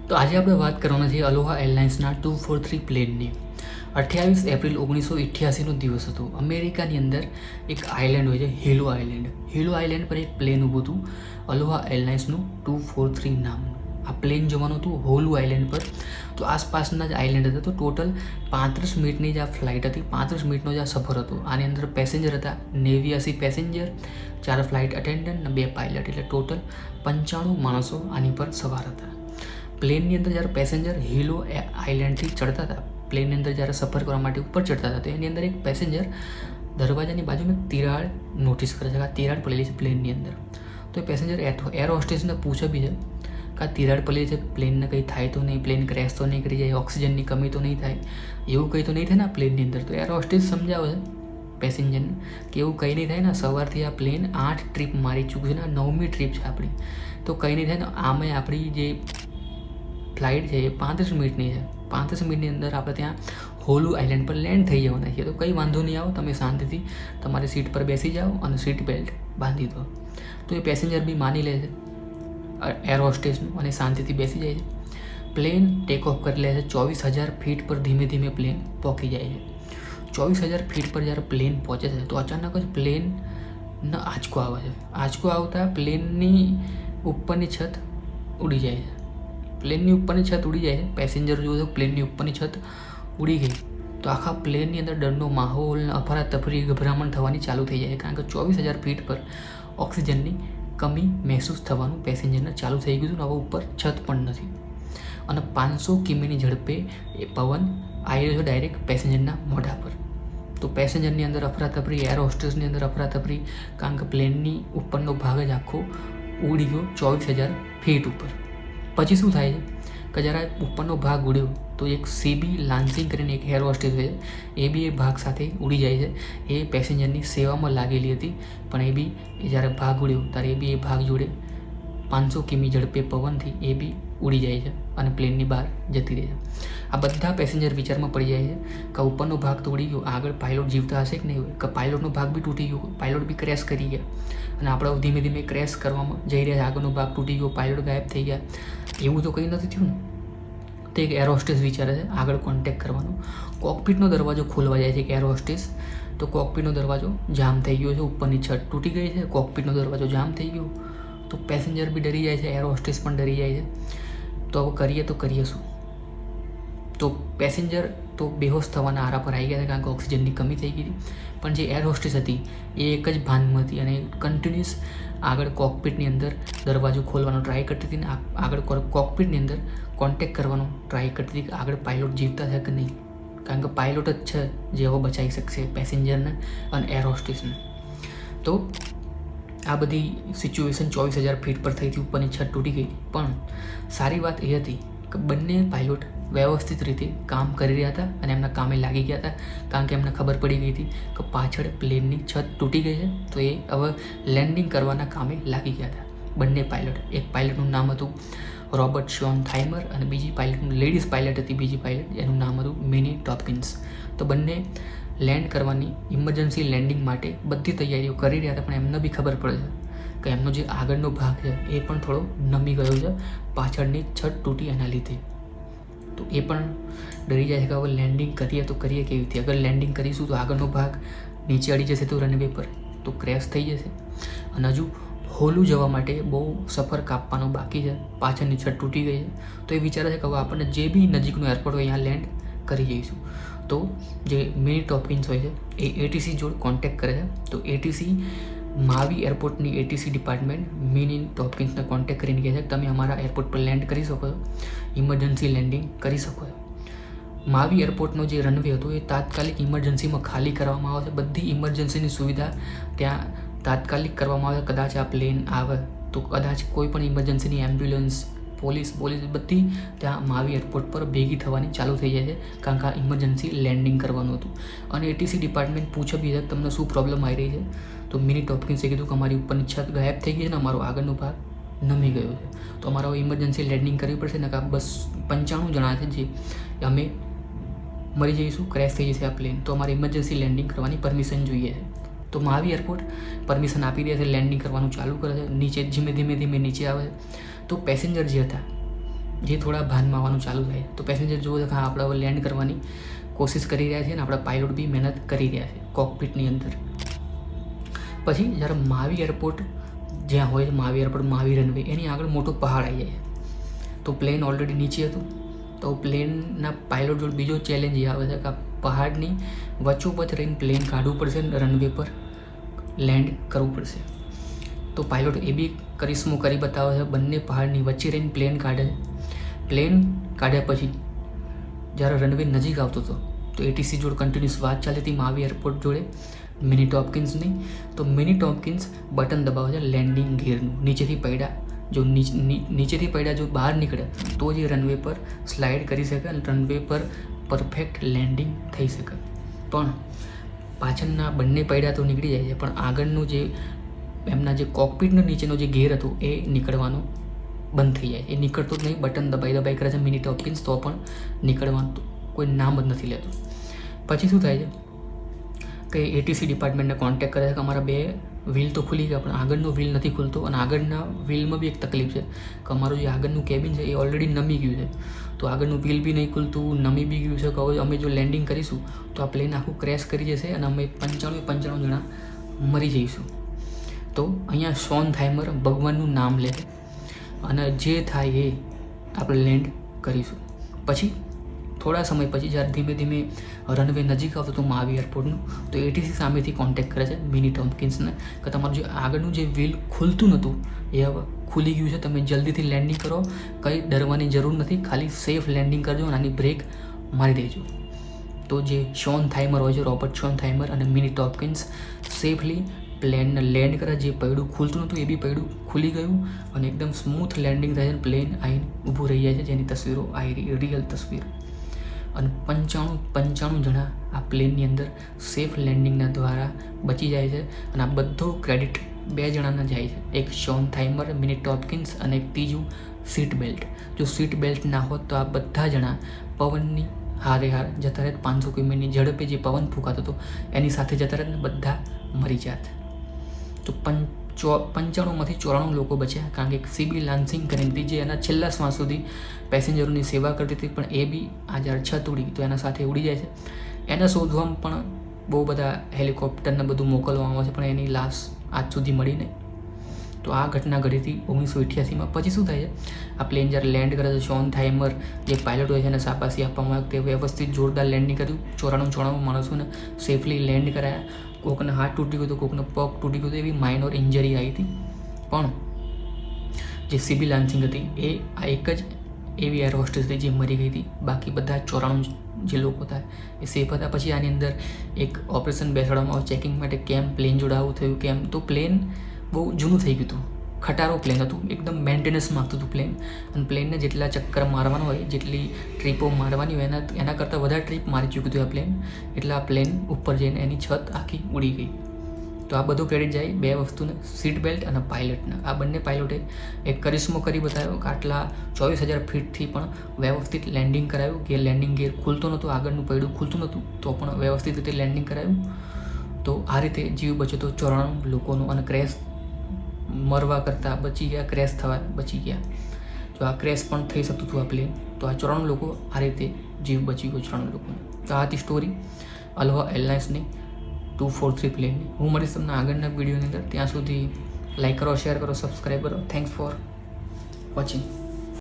તો આજે આપણે વાત કરવાના છે અલોહા એરલાઇન્સના 243 પ્લેનની. 28 એપ્રિલ 1988નો દિવસ હતો. અમેરિકાની અંદર એક આઇલેન્ડ હોય છે, હિલો આઇલેન્ડ. હિલો આઇલેન્ડ પર એક પ્લેન ઊભું હતું, અલોહા એરલાઇન્સનું 243 નામનું. આ પ્લેન જવાનું હતું હોલુ આઇલેન્ડ પર. તો આસપાસના જ આઇલેન્ડ હતા. તો ટોટલ 35 મિનિટની જ આ ફ્લાઇટ હતી, 35 મિનિટનો જ આ સફર હતો. આની અંદર પેસેન્જર હતા 89 પેસેન્જર, 4 ફ્લાઇટ અટેન્ડન્ટ અને 2 પાયલટ, એટલે ટોટલ 95 માણસો આની પર સવાર હતા. પ્લેનની અંદર જ્યારે પેસેન્જર હિલો આઇલેન્ડથી ચડતા હતા, પ્લેનની અંદર જ્યારે સફર કરવા માટે ઉપર ચડતા હતા, તો એની અંદર એક પેસેન્જર દરવાજાની બાજુમાં એક તિરાડ નોટિસ કરે છે કે આ તિરાડ પડેલી છે પ્લેનની અંદર. તો એ પેસેન્જર એર હોસ્ટેસને પૂછે બી છે કે આ તિરાડ પડેલી છે, પ્લેનને કંઈ થાય તો નહીં, પ્લેન ક્રેશ તો નહીં કરી જાય, ઓક્સિજનની કમી તો નહીં થાય, એવું કંઈ તો નહીં થાય ને આ પ્લેનની અંદર. તો એર હોસ્ટેસ સમજાવે છે પેસેન્જરને કે એવું કંઈ નહીં થાય ને, સવારથી આ પ્લેન 8 ટ્રીપ મારી ચૂક્યું છે ને, 9મી ટ્રીપ છે આપણી, તો કંઈ નહીં થાય ને. આમે આપણી જે ફ્લાઇટ છે એ 35 મિનિટની છે. 35 મિનિટની અંદર આપણે ત્યાં હોલુ આઇલેન્ડ પર લેન્ડ થઈ જવાના છીએ. તો કંઈ વાંધો નહીં આવો, તમે શાંતિથી તમારી સીટ પર બેસી જાઓ અને સીટ બેલ્ટ બાંધી દો. તો એ પેસેન્જર બી માની લે છે એર હોસ્ટેસનું અને શાંતિથી બેસી જાય છે. પ્લેન ટેક ઓફ કરી લે છે. 24,000 ફીટ પર ધીમે ધીમે પ્લેન પહોંચી જાય છે. 24,000 ફીટ પર જ્યારે પ્લેન પહોંચે છે તો અચાનક જ પ્લેનનો આંચકો આવે છે. આંચકો આવતા પ્લેનની ઉપરની છત ઉડી જાય છે. પ્લેનની ઉપરની છત ઉડી જાય છે. પેસેન્જર જુઓ તો પ્લેનની ઉપરની છત ઉડી ગઈ તો આખા પ્લેનની અંદર ડરનો માહોલ, અફરાતફરી, ગભરામણ થવાની ચાલુ થઈ જાય, કારણ કે 24,000 ફીટ પર ઓક્સિજનની કમી મહેસૂસ થવાનું પેસેન્જરને ચાલુ થઈ ગયું હતું. હવે ઉપર છત પણ નથી અને 500 કિમીની ઝડપે એ પવન આવી રહ્યો છે ડાયરેક્ટ પેસેન્જરના મોઢા પર. તો પેસેન્જરની અંદર અફરાતફરી, એર હોસ્ટેસની અંદર અફરાતફરી, કારણ કે પ્લેનની ઉપરનો ભાગ જ આખો ઉડી ગયો 24,000 ફીટ ઉપર. પછી શું થાય છે કે જ્યારે ઉપરનો ભાગ ઉડ્યો તો એક સીબી લાન્સિંગ કરીને એક એર હોસ્ટેસ હોય છે, એ બી એ ભાગ સાથે ઉડી જાય છે. એ પેસેન્જરની સેવામાં લાગેલી હતી, પણ એ બી જ્યારે ભાગ ઉડ્યો ત્યારે એ બી એ ભાગ જોડે 500 કિમી ઝડપે પવનથી એ બી ઉડી જાય છે અને પ્લેનની બહાર જતી રહે છે. આ બધા પેસેન્જર વિચારમાં પડી જાય છે કે ઉપરનો ભાગ તો ઉડી ગયો, આગળ પાયલોટ જીવતા હશે કે નહીં હોય, કે પાયલોટનો ભાગ બી તૂટી ગયો, પાયલોટ બી ક્રેશ કરી ગયા અને આપણે ધીમે ધીમે ક્રેશ કરવામાં જઈ રહ્યા છે, આગળનો ભાગ તૂટી ગયો, પાયલોટ ગાયબ થઈ ગયા, એવું તો કંઈ નથી થયું ને. તો એક એર હોસ્ટેસ વિચારે છે આગળ કોન્ટેક્ટ કરવાનો. કોકપીટનો દરવાજો ખોલવા જાય છે એક એર હોસ્ટેસ. તો કોકપીટનો દરવાજો જામ થઈ ગયો છે, ઉપરની છત તૂટી ગઈ છે, કોકપીટનો દરવાજો જામ થઈ ગયો. તો પેસેન્જર બી ડરી જાય છે, એર હોસ્ટેસ પણ ડરી જાય છે. તો હવે કરીએ શું? તો પેસેન્જર તો બેહોશ થવાના આરા પર આવી ગયા હતા, કારણ કે ઓક્સિજનની કમી થઈ ગઈ હતી. પણ જે એર હોસ્ટેસ હતી એ એક જ ભાનમાં હતી અને કન્ટિન્યુઅસ આગળ કોકપીટની અંદર દરવાજો ખોલવાનો ટ્રાય કરતી હતી ને આગળ કોકપીટની અંદર કોન્ટેક્ટ કરવાનો ટ્રાય કરતી હતી કે આગળ પાયલોટ જીવતા છે કે નહીં, કારણ કે પાયલોટ જ છે જે હવે બચાવી શકશે પેસેન્જરને અને એર હોસ્ટેસને. તો આ બધી સિચ્યુએશન 24,000 ફીટ પર થઈ હતી, ઉપરની છત તૂટી ગઈ. પણ સારી વાત એ હતી કે બંને પાયલોટ વ્યવસ્થિત રીતે કામ કરી રહ્યા હતા અને એમના કામે લાગી ગયા હતા, કારણ કે એમને ખબર પડી ગઈ હતી કે પાછળ પ્લેનની છત તૂટી ગઈ છે. તો એ હવે લેન્ડિંગ કરવાના કામે લાગી ગયા હતા બંને પાયલટ. એક પાયલટનું નામ હતું રોબર્ટ શોન થાઇમર અને બીજી પાયલટનું લેડીઝ પાયલટ હતી, બીજી પાયલટ, એનું નામ હતું મિની ટોપકિન્સ. તો બંને લેન્ડ કરવાની ઇમરજન્સી લેન્ડિંગ માટે બધી તૈયારીઓ કરી રહ્યા હતા, પણ એમને બી ખબર પડે છે કે એમનો જે આગળનો ભાગ છે એ પણ થોડો નમી ગયો છે પાછળની છત તૂટી એના લીધે. તો એ પણ ડરી જાય છે કે હવે લેન્ડિંગ કરીએ તો કરીએ કેવી રીતે? અગર લેન્ડિંગ કરીશું તો આગળનો ભાગ નીચે અડી જશે તો રનવે પર તો ક્રેશ થઈ જશે અને હજુ હોલું જવા માટે બહુ સફર કાપવાનો બાકી છે, પાછળની છત તૂટી ગઈ છે. તો એ વિચારે છે કે હવે આપણને જે બી નજીકનું એરપોર્ટ હોય અહીંયા લેન્ડ કરી જઈશું. તો જે મિની ટોપકિન્સ હોય છે એ એટીસી જોડે કોન્ટેક્ટ કરે છે. તો ATC માવી એરપોર્ટની ATC department mini ટોપકિન્સને contact કરીને કહે છે કે તમે અમારા એરપોર્ટ પર લેન્ડ કરી શકો છો, ઇમરજન્સી લેન્ડિંગ કરી શકો છો. માવી એરપોર્ટનો જે રનવે હતો એ તાત્કાલિક ઇમરજન્સીમાં ખાલી કરવામાં આવે છે. બધી ઇમરજન્સીની સુવિધા ત્યાં તાત્કાલિક કરવામાં આવે. કદાચ આ પ્લેન આવે તો કદાચ કોઈ પણ ઇમરજન્સીની એમ્બ્યુલન્સ, પોલીસ બધી ત્યાં માવી એરપોર્ટ પર ભેગી થવાની ચાલુ થઈ જાય છે, કારણ કે આ ઇમરજન્સી લેન્ડિંગ કરવાનું હતું. અને એટીસી ડિપાર્ટમેન્ટ પૂછે બી છે તમને શું પ્રોબ્લેમ આવી રહી છે? તો મિની ટોપકિન્સે કીધું કે અમારી ઉપરની છત ગાયબ થઈ ગઈ છે ને અમારો આગળનો ભાગ નમી ગયો છે, તો અમારે ઇમરજન્સી લેન્ડિંગ કરવી પડશે ને, કે બસ 95 જણા છે જે અમે મરી જઈશું, ક્રેશ થઈ જશે આ પ્લેન, તો અમારે ઇમરજન્સી લેન્ડિંગ કરવાની પરમિશન જોઈએ છે. તો માવી એરપોર્ટ પરમિશન આપી દે છે, લેન્ડિંગ કરવાનું ચાલુ કરે છે. નીચે ધીમે ધીમે નીચે આવે છે. તો પેસેન્જર જે હતા જે થોડા ભાનમાં આવવાનું ચાલુ થાય તો પેસેન્જર જુઓ કે હા આપણે હવે લેન્ડ કરવાની કોશિશ કરી રહ્યા છે અને આપણા પાયલોટ બી મહેનત કરી રહ્યા છે કોકપિટની અંદર. પછી જ્યારે માવી એરપોર્ટ જ્યાં હોય માવી એરપોર્ટ માવી રનવે એની આગળ મોટો પહાડ આવી જાય તો પ્લેન ઓલરેડી નીચે હતું. તો પ્લેનના પાયલોટ જોડે બીજો ચેલેન્જ એ આવે છે કે આ પહાડની વચ્ચોવચ્ચ રહીને પ્લેન કાઢવું પડશે અને રનવે પર લેન્ડ કરવું પડશે. તો પાયલોટ એ બી કરિશ્મો કરી બતાવે છે, બંને પહાડની વચ્ચે રહીને પ્લેન કાઢે છે. પ્લેન કાઢ્યા પછી જ્યારે રનવે નજીક આવતો હતો તો એટીસી જોડે કન્ટિન્યુઅસ વાત ચાલી હતી માવી એરપોર્ટ જોડે મિની ટોપકિન્સની. તો મિની ટોપકિન્સ બટન દબાવે છે લેન્ડિંગ ગિયરનું. નીચેથી પડ્યા જો નીચેથી પડ્યા જો બહાર નીકળે તો જ એ રનવે પર સ્લાઇડ કરી શકે અને રનવે પર પરફેક્ટ લેન્ડિંગ થઈ શકે. પણ પાછળના બંને પડ્યા તો નીકળી જાય છે, પણ આગળનું જે એમના જે કોકપિટનો નીચેનો જે ગેર હતો એ નીકળવાનો બંધ થઈ જાય. એ નીકળતો જ નહીં, બટન દબાઈ કરે છે મિની ટોપકિન્સ તો પણ નીકળવાનું કોઈ નામ જ નથી લેતું. પછી શું થાય છે કે એટીસી ડિપાર્ટમેન્ટને કોન્ટેક્ટ કરે છે કે અમારા 2 વ્હીલ તો ખુલી ગયા પણ આગળનો વ્હીલ નથી ખુલતો અને આગળના વ્હીલમાં બી એક તકલીફ છે કે અમારું જે આગળનું કેબિન છે એ ઓલરેડી નમી ગયું છે. તો આગળનું વ્હીલ બી નહીં ખુલતું, નમી બી ગયું છે કે હવે અમે જો લેન્ડિંગ કરીશું તો આ પ્લેન આખું ક્રેશ કરી જશે અને અમે 95 જણા મરી જઈશું. તો અહીંયા શોન થાઇમર ભગવાનનું નામ લે અને જે થાય એ આપણે લેન્ડ કરીશું. પછી થોડા સમય પછી જ્યારે ધીમે ધીમે રનવે નજીક આવતો હતો માવી એરપોર્ટનું તો એટીસી સામેથી કોન્ટેક્ટ કરે છે મિની ટોપકિન્સને કે તમારું જે આગળનું જે વ્હીલ ખુલતું નહોતું એ હવે ખુલી ગયું છે, તમે જલ્દીથી લેન્ડિંગ કરો, કંઈ ડરવાની જરૂર નથી, ખાલી સેફ લેન્ડિંગ કરજો અને આની બ્રેક મારી દેજો. તો જે શોન થાઇમર હોય છે, રોબર્ટ શોન થાઇમર અને મિની ટોપકિન્સ સેફલી પ્લેનને લેન્ડ કરે. જે પૈડું ખુલતું નહોતું એ બી પૈડું ખુલી ગયું અને એકદમ સ્મૂથ લેન્ડિંગ થાય છે. પ્લેન આવીને ઊભું રહી જાય છે, જેની તસવીરો આવી રિયલ તસવીર. અને 95 જણા આ પ્લેનની અંદર સેફ લેન્ડિંગના દ્વારા બચી જાય છે અને આ બધો ક્રેડિટ 2 જણાના જાય છે. એક શોન થાઇમર, મિની ટોપકિન્સ અને એક ત્રીજું સીટ બેલ્ટ. જો સીટ બેલ્ટ ના હોત તો આ બધા જણા પવનની હારે જતા રહે. 500 કિલોમીટરની ઝડપે જે પવન ફૂંકાતો હતો એની સાથે જતા રહે ને બધા મરી જાત. તો 95માંથી 94 લોકો બચ્યા કારણ કે સીબી લાન્સિંગ કરીને હતી જે એના છેલ્લા શ્વાસ સુધી પેસેન્જરોની સેવા કરતી હતી, પણ એ બી આ જ્યારે છત ઉડી તો એના સાથે ઉડી જાય છે. એને શોધવામાં પણ બહુ બધા હેલિકોપ્ટરને બધું મોકલવામાં આવે છે પણ એની લાશ આજ સુધી મળી નહીં. તો આ ઘટના ઘટી હતી 1988માં. પછી શું થાય છે આ પ્લેન જ્યારે લેન્ડ કરે છે શોન થાઇમર જે પાયલટ હોય છે એને શાબાશી આપવામાં આવે તે વ્યવસ્થિત જોરદાર લેન્ડિંગ કર્યું. 94 માણસોને સેફલી લેન્ડ કરાયા. કોકને હાથ તૂટી ગયો હતો, કોકને પગ તૂટી ગયો હતો, એવી માઇનોર ઇન્જરી આવી હતી. પણ જે સીબી લાન્સિંગ હતી એ આ એક જ એવી એર હોસ્ટેસ હતી જે મરી ગઈ હતી. બાકી બધા 94 જે લોકો હતા એ સેફ હતા. પછી આની અંદર એક ઓપરેશન બેસાડવામાં આવ્યું ચેકિંગ માટે કેમ પ્લેન જોડે આવું થયું કેમ. તો પ્લેન બહુ જૂનું થઈ ગયું હતું, ખટારો પ્લેન હતું, એકદમ મેન્ટેનન્સ માગતું હતું પ્લેન. અને પ્લેનને જેટલા ચક્કર મારવાનો હોય, જેટલી ટ્રીપો મારવાની હોય એના કરતાં વધારે ટ્રીપ મારી ચૂક્યું હતું આ પ્લેન. એટલે આ પ્લેન ઉપર જઈને એની છત આખી ઉડી ગઈ. તો આ બધું ક્રેડિટ જાય 2 વસ્તુને, સીટ બેલ્ટ અને પાયલટને. આ બંને પાયલોટે એક કરિશ્મો કરી બતાવ્યો કે આટલા 24,000 ફીટથી પણ વ્યવસ્થિત લેન્ડિંગ કરાવ્યું. કે લેન્ડિંગ ગિયર ખુલતો નહોતું, આગળનું પૈડું ખુલતું નહોતું તો પણ વ્યવસ્થિત રીતે લેન્ડિંગ કરાવ્યું. તો આ રીતે જીવ બચ્યો તો 94 લોકોનો અને ક્રેશ મરવા કરતાં બચી ગયા, ક્રેશ થવા બચી ગયા. જો આ ક્રેશ પણ થઈ શકતું હતું આ પ્લેન. તો આ 94 લોકો આ રીતે જીવ બચી ગયો 94 લોકોનો. તો આ હતી સ્ટોરી અલોહા એરલાઇન્સની 243 પ્લેનની. હું મળીશ તમને આગળના વિડીયોની અંદર. ત્યાં સુધી લાઈક કરો, શેર કરો, સબસ્ક્રાઈબ કરો. Thanks for watching.